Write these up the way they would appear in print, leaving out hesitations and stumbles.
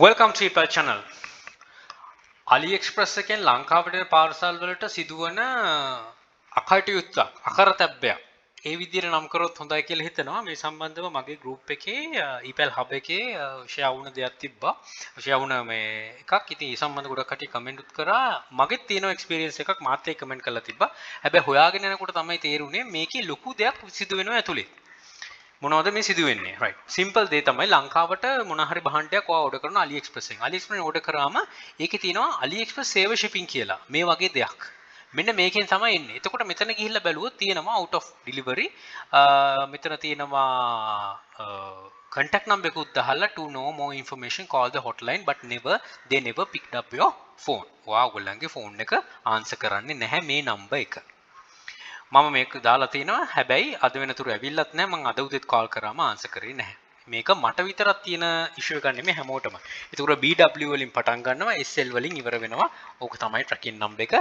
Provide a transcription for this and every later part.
Welcome to our channel. AliExpress එකෙන් ලංකාවට parcel වලට සිදුවන අකටයුත්තක් අකරතැබ්බයක් ඒ විදිහට නම් කරොත් හොඳයි කියලා හිතනවා. මේ සම්බන්ධව මගේ group එකේ ඊපල් hub එකේ share වුණ දෙයක් තිබ්බා. share වුණ මේ එකක්. ඉතින් ඒ සම්බන්ධ ගොඩක් කටි කමෙන්ට් උත් කරා. මගෙත් තියෙන experience එකක් මාත් ඒක කමෙන්ට් කරලා තිබ්බා. හැබැයි හොයාගෙන යනකොට තමයි තේරුනේ මේකේ ලොකු දෙයක් සිදු වෙනවා ඇතුලේ. මොනවද මේ සිදු වෙන්නේ right simple දේ තමයි ලංකාවට මොන හරි භාණ්ඩයක් ඔයා order කරන AliExpress එකෙන් AliExpress එකෙන් order කරාම ඒකේ තියෙනවා AliExpress save shipping කියලා මේ වගේ දෙයක් මෙන්න මේකෙන් තමයි එන්නේ එතකොට මෙතන ගිහිල්ලා බැලුවොත් තියෙනවා out of delivery මෙතන තියෙනවා contact number එකකුත් දාලා to know more information call the hotline but they never picked up your phone ඔයා ඔයගොල්ලන්ගේ phone එක answer කරන්නේ නැහැ මේ number එක මම මේක දාලා තිනවා හැබැයි අද වෙනතුරු ඇවිල්ලත් නැහැ මම අද උදේත් කෝල් කරාම ආන්සර් කරේ නැහැ මේක මට විතරක් තියෙන ඉෂුව එකක් නෙමෙයි හැමෝටම ඒතර BW වලින් පටන් ගන්නවා SL වලින් ඉවර වෙනවා ඕක තමයි tracking number එක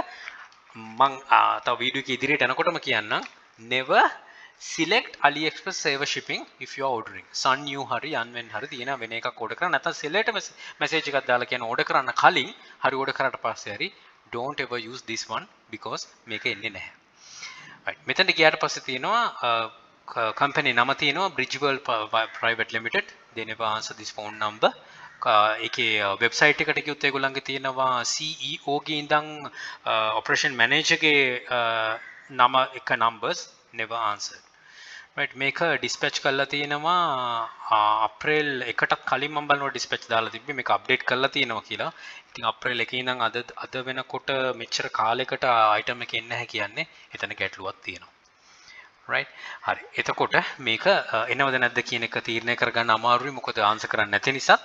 මම තව වීඩියෝ එක ඉදිරියට යනකොටම කියන්නම් never select AliExpress save shipping if you are ordering sun new hari unwen hari තියෙන වෙන එකක් order කරා නැත්නම් select message එකක් දාලා කියන order කරන්න කලින් හරි order කරාට පස්සේ හරි don't ever use this one because මේක එන්නේ නැහැ right මෙතනට ගියාට පස්සේ තියෙනවා company නම තියෙනවා Bridgewell Private Limited they never answer this phone number ඒකේ website එකට ගියොත් ඒගොල්ලන්ගේ තියෙනවා CEO ගේ ඉඳන් operation manager ගේ නම එක numbers never answered right මේක dispatch කරලා තියෙනවා අප්‍රේල් 1ටත් කලින් මම බලනවා dispatch දාලා තිබ්බේ මේක update කරලා තියෙනවා කියලා. ඉතින් අප්‍රේල් 1 ඉඳන් අද වෙනකොට මෙච්චර කාලයකට item එක එන්නේ නැහැ කියන්නේ එතන ගැටලුවක් තියෙනවා. right හරි. එතකොට මේක එනවද නැද්ද කියන එක තීරණය කරගන්න අමාරුයි මොකද ආන්සර් කරන්න නැති නිසා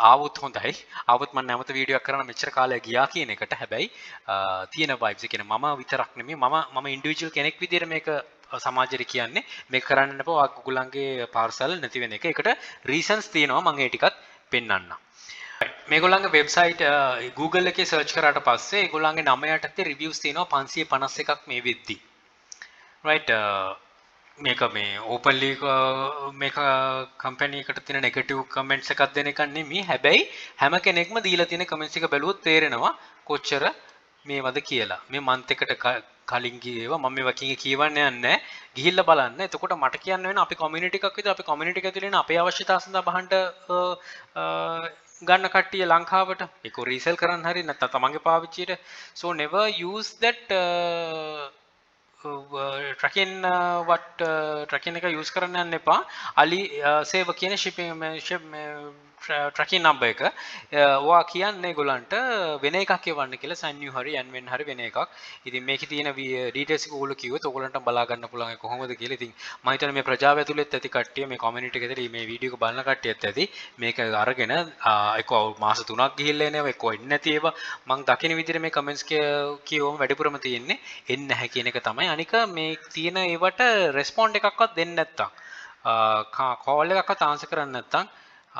ආවොත් හොඳයි. ආවොත් මම නැවත වීඩියෝ එකක් කරන්න මෙච්චර කාලයක් ගියා කියන එකට හැබැයි තියෙන vibes ඒ කියන්නේ මම විතරක් නෙමෙයි මම ඉන්ඩිවිජුවල් කෙනෙක් විදිහට මේක සමාජයට කියන්නේ මේක කරන්න එපා ඔයගොල්ලන්ගේ පාර්සල් නැති වෙන එක. ඒකට රීසන්ස් තියෙනවා මම ඒ ටිකත් පෙන්නන්නම්. මේගොල්ලන්ගේ වෙබ්සයිට් Google එකේ සර්ච් කරාට පස්සේ ඒගොල්ලන්ගේ නම යටතේ රිවිව්ස් තියෙනවා 551ක් මේ වෙද්දී. right මේක මේ openly මේක company එකට තියෙන negative comments එකක් දෙන එක නෙමෙයි. හැබැයි හැම කෙනෙක්ම දීලා තියෙන comments එක බැලුවොත් තේරෙනවා කොච්චර මේවද කියලා. මේ month එකට කලින් ගියේවා මම මේවා කියවන්න යන්නේ ගිහිල්ලා බලන්න. එතකොට මට කියන්න වෙන අපි community එකක් විතර අපි community එක ඇතුලේ ඉන්න අපේ අවශ්‍යතාව සඳහා බහන්ට ගන්න කට්ටිය ලංකාවට ඒක රීසෙල් කරන්න හරි නැත්නම් තමන්ගේ පාවිච්චියට so never use that tracking tracking එක use කරන්න යන්න එපා. Ali save කියන shipping tracking number එක ඔයා කියන්නේ ඒගොල්ලන්ට වෙන එකක් එවන්න කියලා sign new හරි unwen හරි වෙන එකක්. ඉතින් මේකේ තියෙන details එක ඕගොල්ලෝ කිව්වොත් ඕගොල්ලන්ට බලා ගන්න පුළුවන් කොහොමද කියලා. ඉතින් මම හිතන්නේ මේ ප්‍රජාව ඇතුළෙත් ඇති කට්ටිය මේ community එක ඇතුළේ මේ වීඩියෝ එක බලන කට්ටියත් ඇති මේක අරගෙන එක්ක මාස 3ක් ගිහිල්ලා එනවා එක්ක එන්නේ නැති ඒවා මම දකින විදිහට මේ comments කියවම වැඩිපුරම තියෙන්නේ එන්නේ නැහැ කියන එක තමයි. අනික මේ තියෙන ඒවට respond එකක්වත් දෙන්නේ නැත්තම් call එකක්වත් answer කරන්නේ නැත්තම්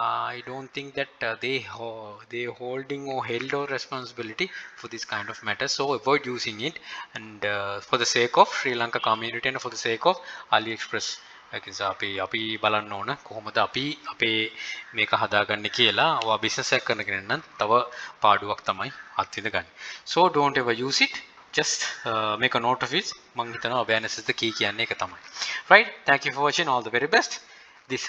I don't think that they holding or held or responsibility for this kind of matter. So avoid using it and for the sake of Sri Lanka community and for the sake of AliExpress. අපි බලන්න ඕන කොහොමද අපි අපේ මේක හදාගන්නේ කියලා. ඔයා business එකක් කරන කෙනෙක් නම් තව පාඩුවක් තමයි අත්විඳ ගන්න. So don't ever use it. Just make a note of it. මම හිතනවා awareness is the key කියන්නේ ඒක තමයි. Right? Thank you for watching. All the very best. This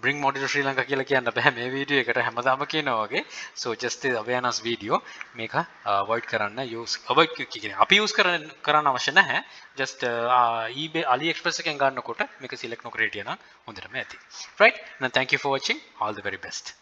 bring more to Sri Lanka කියලා කියන්න බෑ මේ වීඩියෝ එකට හැමදාම කියනවා වගේ. So just the awareness video මේක avoid කරන්න use avoid කියන්නේ අපි use කරන්න අවශ්‍ය නැහැ. Just eBay AliExpress එකෙන් ගන්නකොට මේක select නොකර හිටියනම් හොඳටම ඇති. Right? Now thank you for watching. All the very best.